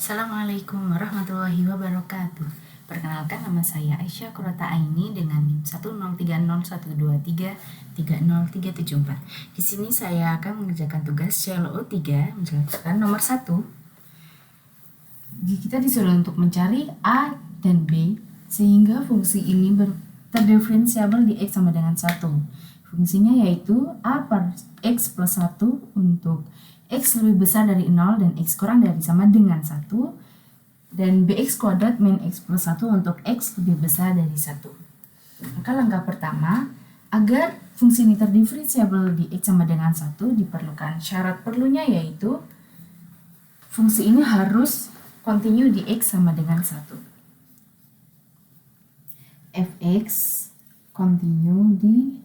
Assalamualaikum warahmatullahi wabarakatuh. Perkenalkan, nama saya Aisyah Kurota Aini dengan NIM 10301233037 Di sini saya akan mengerjakan tugas CLO 3 menjelaskan nomor 1. Kita disuruh untuk mencari A dan B sehingga fungsi ini terdiferensiabel di X sama dengan 1. Fungsinya yaitu A per X plus 1 untuk X lebih besar dari 0 dan X kurang dari sama dengan 1, dan Bx kuadrat min X plus 1 untuk X lebih besar dari 1. Maka langkah pertama, agar fungsi ini terdiferensiabel di X sama dengan 1 diperlukan syarat perlunya yaitu fungsi ini harus kontinu di X sama dengan 1. Fx kontinu di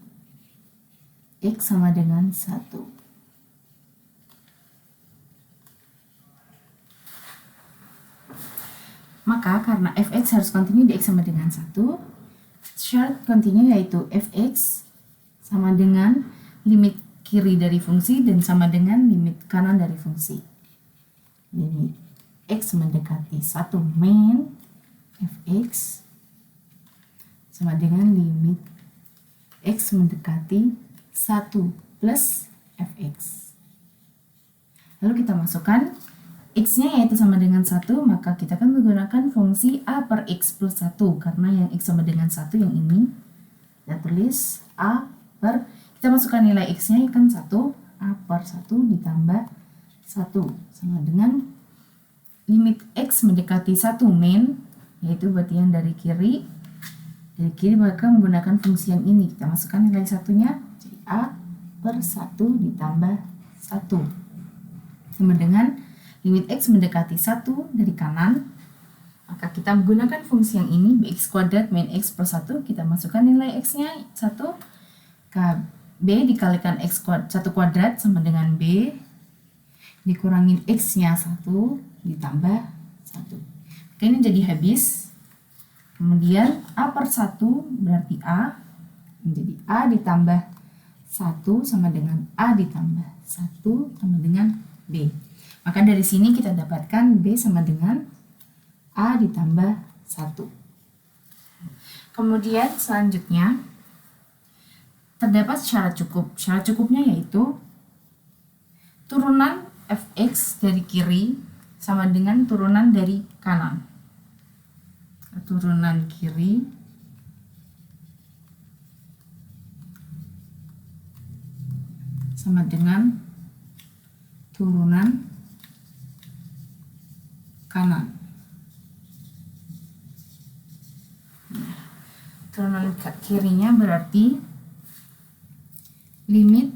X sama dengan 1. Maka karena fx harus kontinu di X sama dengan 1, syarat kontinu yaitu fx sama dengan limit kiri dari fungsi dan sama dengan limit kanan dari fungsi. Limit X mendekati 1 min fx sama dengan limit X mendekati 1 plus fx. Lalu kita masukkan X-nya yaitu sama dengan 1, maka kita akan menggunakan fungsi A per X plus 1, karena yang X sama dengan 1 yang ini, kita tulis A per, kita masukkan nilai X-nya kan 1, A per 1 ditambah 1, sama dengan limit X mendekati 1 min, yaitu berarti yang dari kiri maka menggunakan fungsi yang ini, kita masukkan nilai satunya, jadi A per 1 ditambah 1, sama dengan limit X mendekati 1 dari kanan, maka kita menggunakan fungsi yang ini, Bx kuadrat min X plus 1, kita masukkan nilai X-nya 1, B dikalikan X kuadrat, 1 kuadrat sama dengan B, dikurangin X-nya 1, ditambah 1. Oke, ini jadi habis. Kemudian A per 1 berarti A, menjadi A ditambah 1 sama dengan A ditambah 1 sama dengan B. Maka dari sini kita dapatkan B sama dengan A ditambah 1. Kemudian selanjutnya terdapat syarat cukup. Syarat cukupnya yaitu turunan fx dari kiri sama dengan turunan dari kanan. Turunan kiri sama dengan turunan kanan. Turunan kirinya berarti limit,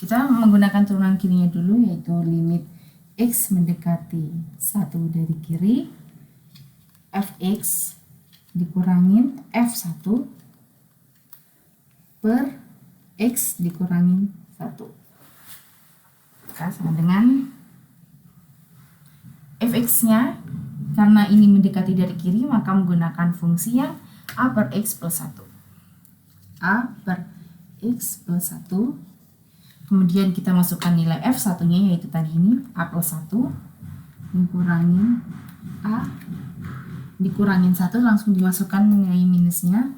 kita menggunakan turunan kirinya dulu yaitu limit X mendekati 1 dari kiri, fx dikurangin f1 per X dikurangin 1. Maka sama dengan fx-nya, karena ini mendekati dari kiri, maka menggunakan fungsi yang A per X plus 1. A per X plus 1. Kemudian kita masukkan nilai F1-nya, yaitu tadi ini, A plus 1. Dikurangin A. Dikurangin 1, langsung dimasukkan nilai minusnya.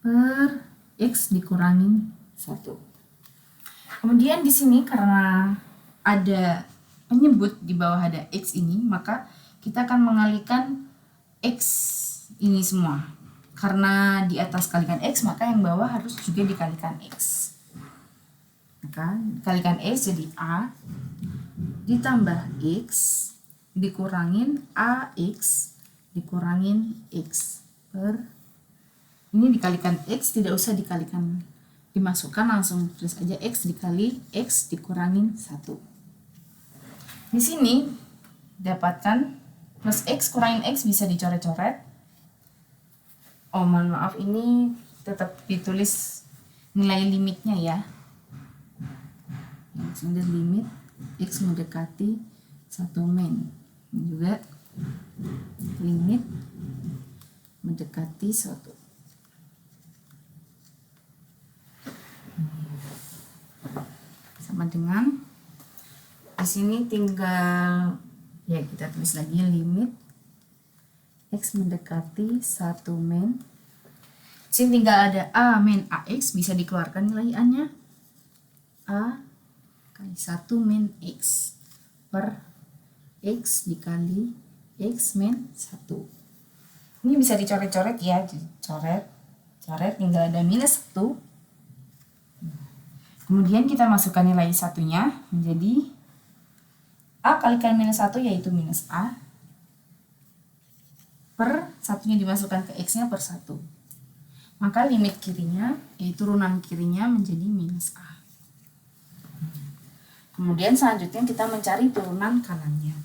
Per X dikurangin 1. Kemudian di sini karena ada penyebut di bawah ada X ini, maka kita akan mengalihkan X ini semua. Karena di atas kalikan X, maka yang bawah harus juga dikalikan X. Maka dikalikan X jadi A ditambah X dikurangin AX dikurangin X per, ini dikalikan X, tidak usah dikalikan, dimasukkan langsung tulis aja X dikali X dikurangin 1. Di sini dapatkan plus X kurangin X bisa dicoret-coret. Oh, mohon maaf, ini tetap ditulis nilai limitnya ya. Langsung dari limit X mendekati 1 min. Ini juga limit mendekati 1. Sama dengan di sini tinggal Ya, kita tulis lagi limit X mendekati 1 min. Sini tinggal ada A min AX, bisa dikeluarkan nilai A-nya. A kali 1 min X per X dikali X min 1. Ini bisa dicoret-coret ya, coret, tinggal ada minus 1. Kemudian kita masukkan nilai satunya menjadi A kalikan minus 1 yaitu minus A. Per satunya dimasukkan ke X-nya per 1. Maka limit kirinya, yaitu turunan kirinya menjadi minus A. Kemudian selanjutnya kita mencari turunan kanannya.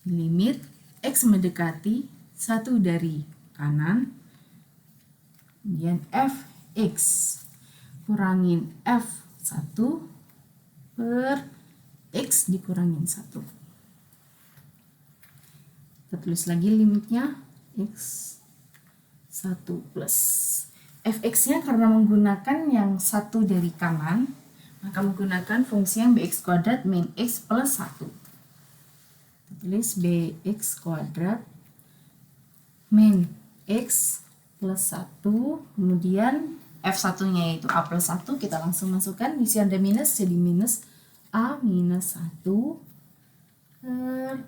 Limit X mendekati 1 dari kanan, kemudian Fx kurangin F1 per X dikurangin 1. Kita tulis lagi limitnya X1 plus Fx-nya karena menggunakan yang 1 dari kanan, maka menggunakan fungsi yang bx kuadrat min x plus 1. Kita tulis bx kuadrat min x plus 1, kemudian F1-nya yaitu A plus 1, kita langsung masukkan, di sini ada minus, jadi minus A minus 1 per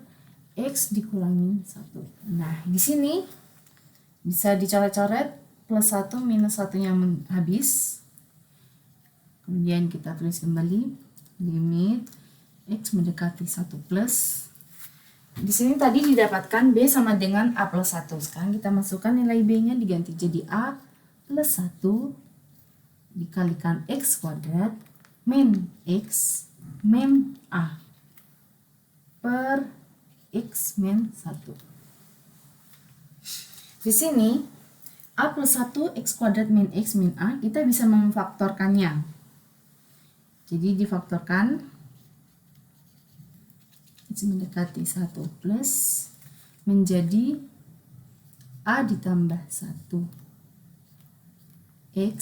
X dikurangi 1. Nah, di sini bisa dicoret-coret, plus 1 minus 1-nya habis. Kemudian kita tulis kembali, limit X mendekati 1 plus. Di sini tadi didapatkan B sama dengan A plus 1. Sekarang kita masukkan nilai B-nya diganti jadi A plus 1 dikalikan X kuadrat min X min A per X min 1. Di sini A plus 1 X kuadrat min X min A, kita bisa memfaktorkannya. Jadi difaktorkan X mendekati 1 plus menjadi A ditambah 1 X,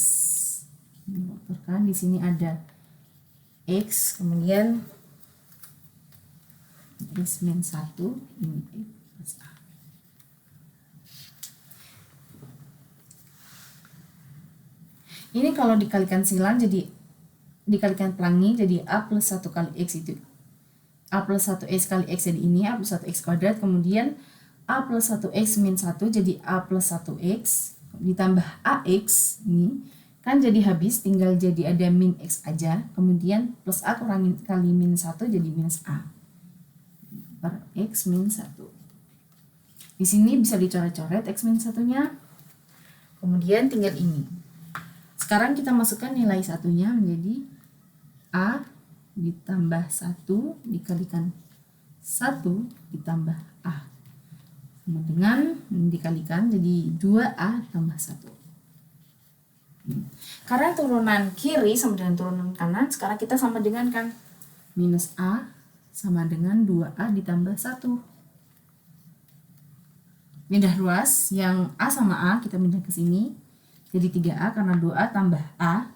difaktorkan, di sini ada X, kemudian X min 1, ini X plus A. Ini kalau dikalikan silang, jadi dikalikan pelangi, jadi A plus 1 kali X itu A plus 1X kali X, jadi ini A plus 1X kuadrat, kemudian A plus 1X min 1 jadi A plus 1X, ditambah AX, ini kan jadi habis, tinggal jadi ada min X aja, kemudian plus A kurangin kali min 1 jadi minus A per X min 1. Di sini bisa dicoret-coret X min 1-nya, kemudian tinggal ini. Sekarang kita masukkan nilai satunya menjadi A ditambah 1 dikalikan 1 ditambah A, sama dengan dikalikan jadi 2A tambah 1. Karena turunan kiri sama dengan turunan kanan, sekarang kita sama dengan kan minus A sama dengan 2A ditambah 1. Pindah ruas, yang A sama A kita pindah ke sini jadi 3A karena 2A tambah A,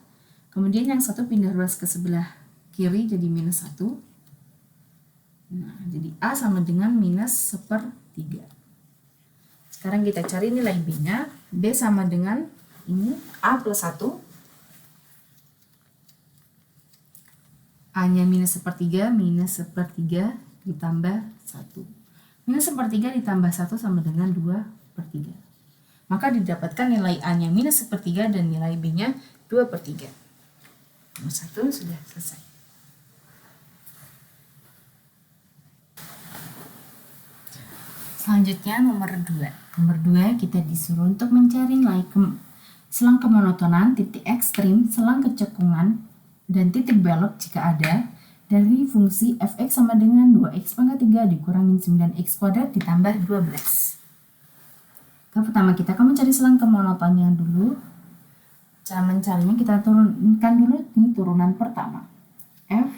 kemudian yang satu pindah ruas ke sebelah kiri jadi minus 1. Nah, jadi A sama dengan minus 1/3. Sekarang kita cari nilai B-nya. B sama dengan ini A plus 1. A-nya minus 1/3, minus 1/3 ditambah 1. Minus 1/3 ditambah 1 sama dengan 2/3. Maka didapatkan nilai A-nya minus 1/3 dan nilai B-nya 2/3. Nomor 1 sudah selesai. Selanjutnya nomor 2. Nomor 2 kita disuruh untuk mencari nilai selang kemonotonan, titik ekstrim, selang kecekungan, dan titik belok jika ada dari fungsi fx sama dengan 2x pangkat 3 dikurangi 9x kuadrat ditambah 12. Pertama kamu cari selang kemonotonnya dulu. Cara mencarinya kita turunkan dulu ini turunan pertama. F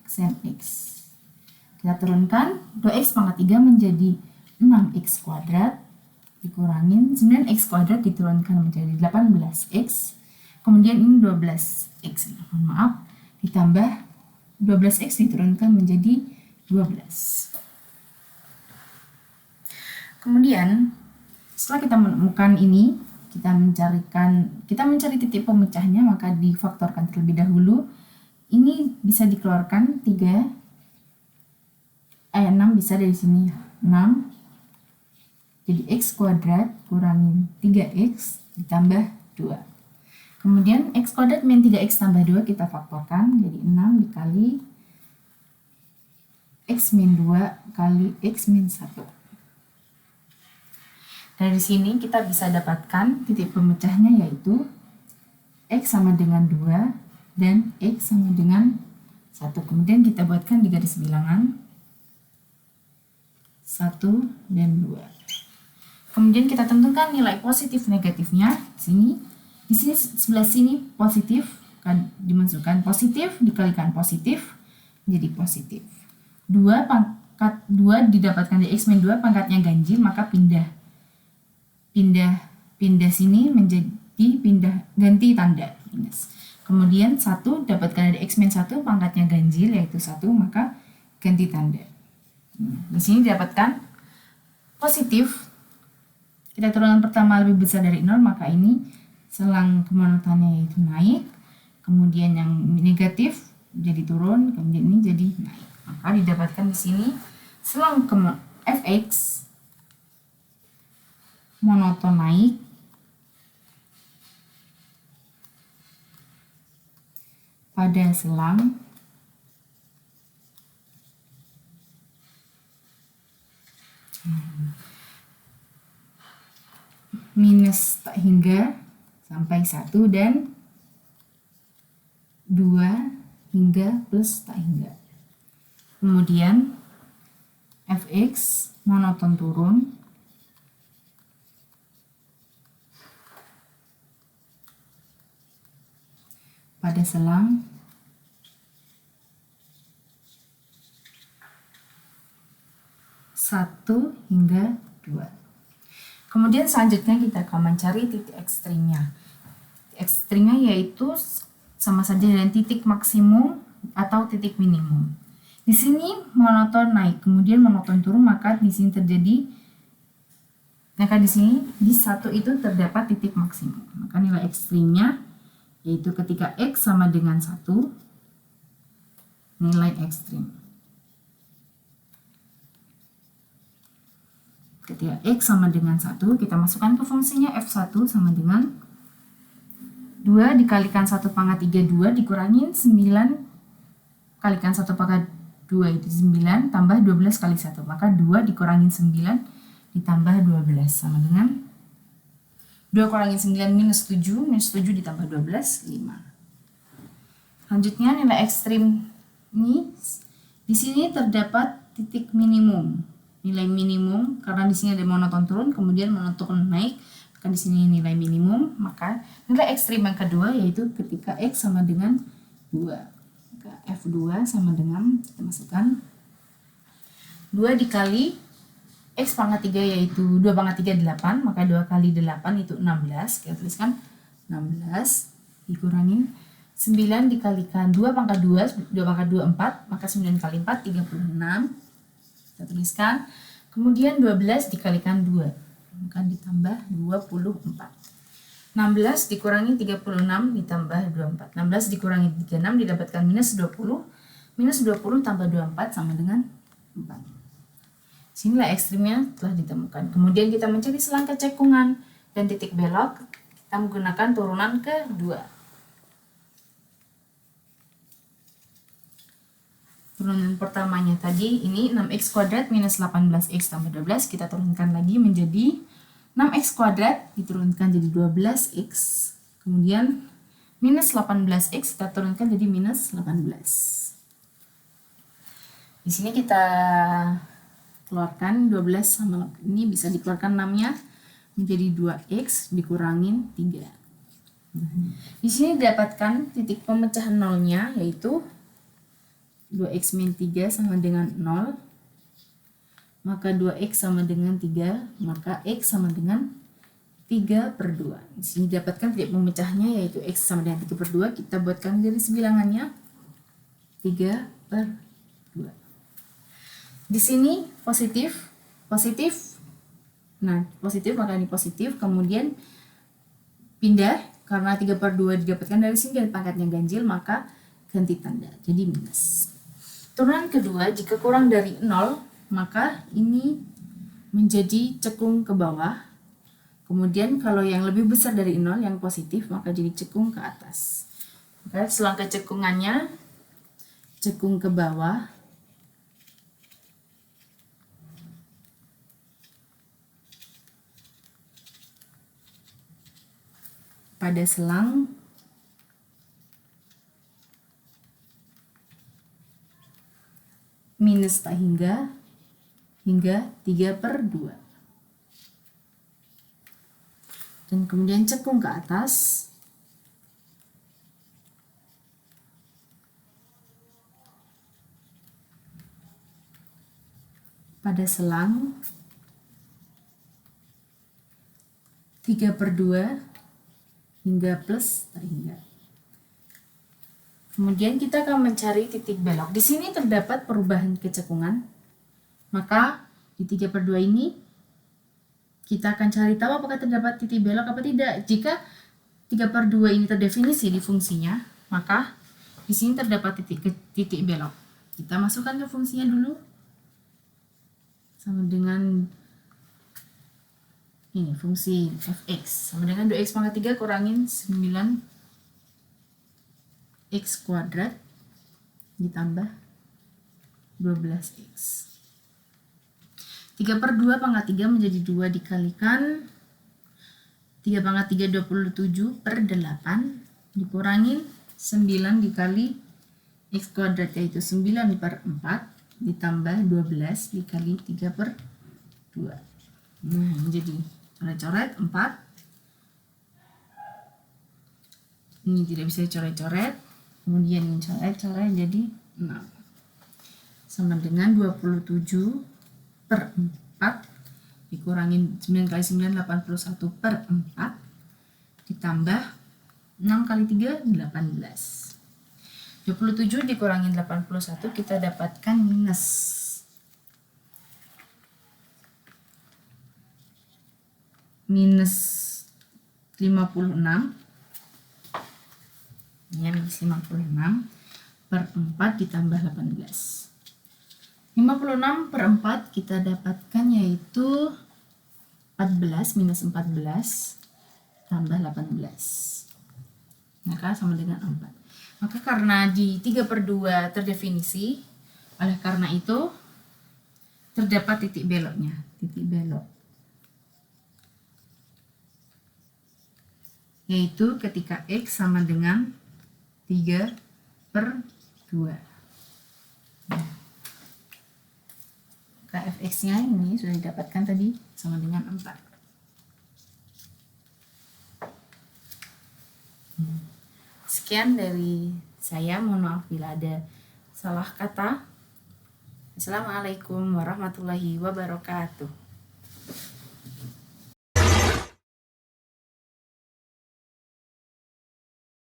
sin x. Kita turunkan 2x pangkat 3 menjadi 6x kuadrat dikurangin 9x kuadrat diturunkan menjadi 18x. Kemudian ini 12x. Maaf, ditambah 12x diturunkan menjadi 12. Kemudian setelah kita menemukan ini, kita mencari titik pemecahnya, maka difaktorkan terlebih dahulu. Ini bisa dikeluarkan 6 bisa dari sini 6. Jadi x kuadrat kurangin 3x ditambah 2. Kemudian x kuadrat min 3x tambah 2 kita faktorkan, jadi 6 dikali x min 2 kali x min 1. Dari sini kita bisa dapatkan titik pemecahnya, yaitu x sama dengan 2 dan x sama dengan 1. Kemudian kita buatkan di garis bilangan 1 dan 2. Kemudian kita tentukan nilai positif negatifnya. Di sini sebelah sini positif, kan dimasukkan positif dikalikan positif menjadi positif. 2 pangkat 2 didapatkan dari x min 2, pangkatnya ganjil, maka pindah sini menjadi ganti tanda minus. Kemudian 1 dapatkan dari x min 1, pangkatnya ganjil yaitu 1, maka ganti tanda. Di sini didapatkan positif. Kita turunkan pertama lebih besar dari 0, maka ini selang kemonotonnya yaitu naik. Kemudian yang negatif jadi turun, kemudian ini jadi naik. Maka didapatkan di sini selang fx monoton naik pada selang minus tak hingga sampai 1 dan 2 hingga plus tak hingga. Kemudian fx monoton turun pada selang satu hingga 2. Kemudian selanjutnya kita akan mencari titik ekstrimnya. Titik ekstrimnya yaitu sama saja dengan titik maksimum atau titik minimum. Di sini monoton naik, kemudian monoton turun, maka di sini di 1 itu terdapat titik maksimum. Maka nilai ekstrimnya yaitu ketika x sama dengan 1, nilai ekstrim. Ketika x sama dengan 1, kita masukkan ke fungsinya f1 sama dengan 2 dikalikan 1 pangkat 3, 2 dikurangin 9 kalikan 1 pangkat 2 itu 9 tambah 12 kali 1. Maka 2 dikurangin 9 ditambah 12 sama dengan 2 kurangin 9 minus 7 ditambah 12, 5. Selanjutnya nilai ekstrim ini di sini terdapat titik minimum. Nilai minimum karena di sini ada monoton turun, kemudian monoton naik, maka di sini nilai minimum. Maka nilai ekstrim yang kedua yaitu ketika x sama dengan 2. Maka f2 sama dengan, kita masukkan 2 dikali x pangkat 3 yaitu 2 pangkat 3 8, maka 2 kali 8 itu 16. Kita tuliskan 16 dikurangin 9 dikalikan 2 pangkat 2 pangkat 2 4, maka 9 kali 4 36. Kita tuliskan, kemudian 12 dikalikan 2, maka ditambah 24. 16 dikurangi 36 ditambah 24. 16 dikurangi 36 didapatkan minus 20. Minus 20 tambah 24 sama dengan 4. Sinilah ekstrimnya telah ditemukan. Kemudian kita mencari selang kecekungan dan titik belok. Kita menggunakan turunan kedua. Turunan pertamanya tadi ini 6x kuadrat minus 18x tambah 12, kita turunkan lagi menjadi 6x kuadrat diturunkan jadi 12x, kemudian minus 18x kita turunkan jadi minus 18. Di sini kita keluarkan 12 sama ini bisa dikeluarkan 6-nya menjadi 2x dikurangin 3. Di sini didapatkan titik pemecahan nolnya yaitu 2x min 3 sama dengan 0, maka 2x sama dengan 3, maka x sama dengan 3/2. Di sini didapatkan titik pemecahnya yaitu x sama dengan 3/2, kita buatkan garis bilangannya 3/2. Di sini positif Nah, positif maka ini positif, kemudian pindah karena 3/2 didapatkan dari sini dan pangkatnya ganjil, maka ganti tanda jadi minus. Turunan kedua, jika kurang dari 0 maka ini menjadi cekung ke bawah. Kemudian kalau yang lebih besar dari 0 yang positif maka jadi cekung ke atas. Maka selangkah cekungannya cekung ke bawah, pada selang minus tak hingga 3/2. Dan kemudian cekung ke atas pada selang 3/2 hingga plus tak hingga. Kemudian kita akan mencari titik belok. Di sini terdapat perubahan kecekungan. Maka di 3/2 ini kita akan cari tahu apakah terdapat titik belok apa tidak. Jika 3/2 ini terdefinisi di fungsinya, maka di sini terdapat titik belok. Kita masukkan ke fungsinya dulu. Sama dengan ini fungsi fx sama dengan 2x pangkat 3 kurangin 9x kuadrat ditambah 12x. 3/2 pangkat 3 menjadi 2 dikalikan 3 pangkat 3 27/8 dikurangin 9 dikali x kuadrat yaitu 9/4 ditambah 12 dikali 3/2. Nah, jadi coret-coret 4. Ini tidak bisa coret-coret. Kemudian ini coret-coret jadi 6. Sama dengan 27/4 dikurangin 9 kali 9 81/4 ditambah 6 kali 3 18. 27 dikurangin 81 kita dapatkan minus minus 56. Ini minus 56/4 ditambah 18. 56/4 kita dapatkan yaitu 14 minus 14 tambah 18. Maka sama dengan 4. Maka karena di 3/2 terdefinisi, oleh karena itu terdapat titik beloknya. Titik belok yaitu ketika x sama dengan 3/2. Fx-nya ini sudah didapatkan tadi sama dengan 4. Sekian dari saya, mohon maaf bila ada salah kata. Assalamualaikum warahmatullahi wabarakatuh.